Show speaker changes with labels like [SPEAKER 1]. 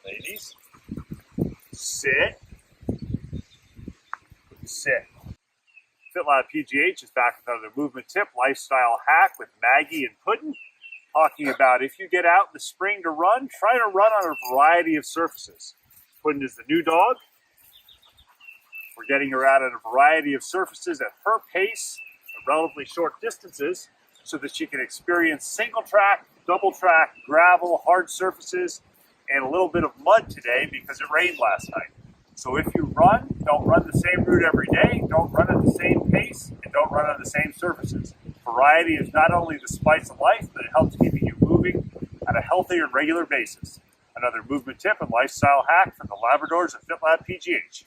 [SPEAKER 1] Ladies, sit, sit. FitLab PGH is back with another movement tip, lifestyle hack with Maggie and Puddin', talking about if you get out in the spring to run, try to run on a variety of surfaces. Puddin' is the new dog. We're getting her out at a variety of surfaces at her pace, at relatively short distances, so that she can experience single track, double track, gravel, hard surfaces, and a little bit of mud today because it rained last night. So if you run, don't run the same route every day, don't run at the same pace, and don't run on the same surfaces. Variety is not only the spice of life, but it helps keeping you moving on a healthy and regular basis. Another movement tip and lifestyle hack from the Labradors at FitLab PGH.